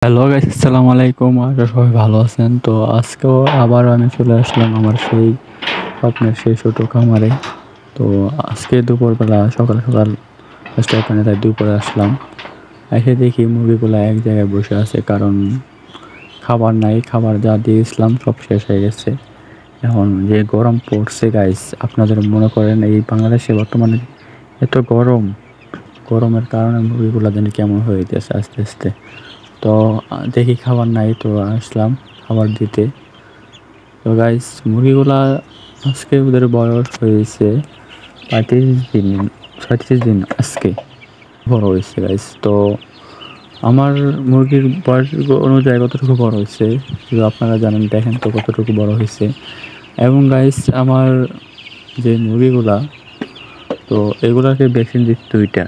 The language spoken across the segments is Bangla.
হ্যালো গাইস, আসসালামু আলাইকুম। আশা সবাই ভালো আছেন। তো আজকেও আবার আমি চলে আসলাম আমার সেই স্বপ্নের সেই ছোটো খামারে। তো আজকে দুপুরবেলা সকাল সকাল ফার্স্টে ওখানে তাই দুপুরে আসলাম। এসে দেখি মুরগিগুলো এক জায়গায় বসে আছে, কারণ খাবার নাই। খাবার যা দিয়েছিলাম সব শেষ হয়ে গেছে। এখন যে গরম পড়ছে গাইস, আপনাদের মনে করেন এই বাংলাদেশে বর্তমানে এত গরম, গরমের কারণে মুরগিগুলো যেন কেমন হয়ে গেছে আস্তে আস্তে। তো দেখি খাবার নাই, তো আসলাম খাবার দিতে। তো গাইস মুরগিগুলা আজকে ওদের বয়স হয়েছে 35 দিন, 36 দিন আজকে বড় হয়েছে গাইস। তো আমার মুরগির বয়স অনুযায়ী কতটুকু বড় হয়েছে যদি আপনারা জানেন, দেখেন তো কতটুকু বড় হয়েছে। এবং গাইস আমার যে মুরগিগুলা, তো এগুলাকে ভ্যাকসিন দিচ্ছি 2টা,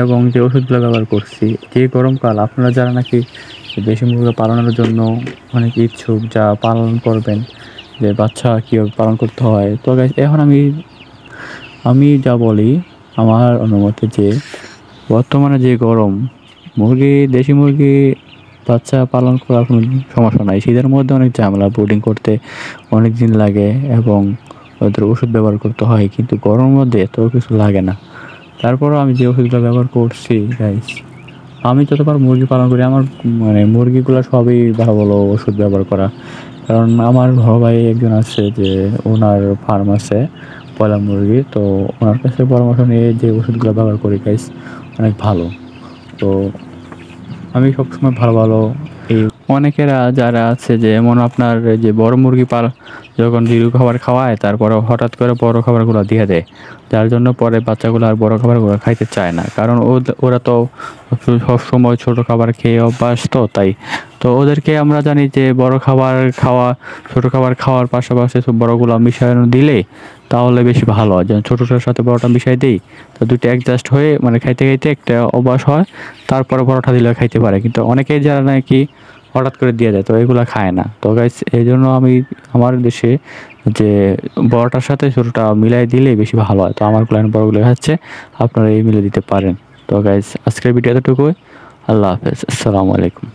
এবং যে ওষুধগুলো ব্যবহার করছি যে গরমকাল, আপনারা যারা নাকি দেশি মুরগি পালনের জন্য অনেক ইচ্ছুক, যা পালন করবেন, যে বাচ্চা কীভাবে পালন করতে হয়, তো এখন আমি যা বলি আমার অনুমতি, যে বর্তমানে যে গরম, দেশি মুরগি বাচ্চা পালন করার কোনো সমস্যা নাই। শীতের মধ্যে অনেক ঝামেলা, ব্রুডিং করতে অনেক দিন লাগে এবং ওদের ওষুধ ব্যবহার করতে হয়, কিন্তু গরমের মধ্যে এত কিছু লাগে না। তারপরও আমি যে ওষুধগুলো ব্যবহার করছি গাইস, আমি যতবার মুরগি পালন করি আমার মুরগিগুলো সবই ভালো ভালো ওষুধ ব্যবহার করা। কারণ আমার বড় ভাই একজন আছে, যে ওনার ফার্ম আছে ব্রয়লার মুরগি, তো ওনার কাছে পরামর্শ নিয়ে যে ওষুধগুলো ব্যবহার করি গাইস অনেক ভালো। তো আমি সবসময় ভালো ভালো এই অনেকেরা যারা আছে, যে এমন আপনার যে বড় মুরগি যখন দীর্ঘ খাবার খাওয়ায়, তারপরে হঠাৎ করে বড় খাবারগুলো দিয়ে দেয়, যার জন্য পরে বাচ্চাগুলো আর বড় খাবারগুলো খাইতে চায় না। কারণ ওরা তো সবসময় ছোট খাবার খেয়ে অভ্যাস, তো তাই তো ওদেরকে আমরা জানি যে বড় খাবার খাওয়া, ছোট খাবার খাওয়ার পাশাপাশি সব বড়গুলো মিশানো দিলে তাহলে বেশি ভালো হয়। যেমন ছোটোটার সাথে বড়টা মিশাই দিই, তো দুইটা অ্যাডজাস্ট হয়ে খাইতে খাইতে একটা অভ্যাস হয়, তারপরে বড়টা দিলে খাইতে পারে। কিন্তু অনেকেই যারা নাকি হঠাৎ করে দিয়ে দেয়, তো এগুলো খায় না। তো গাইস এই জন্য আমি আমার দেশে যে বড়টার সাথে ছোটোটা মিলাই দিলে বেশি ভালো হয়। তো আমার ক্লায়েন্ট বড়গুলো খাচ্ছে, আপনারা এই মিলে দিতে পারেন। তো গাইস আজকের ভিডিও এতটুকুই। আল্লাহ হাফেজ, আসসালামু আলাইকুম।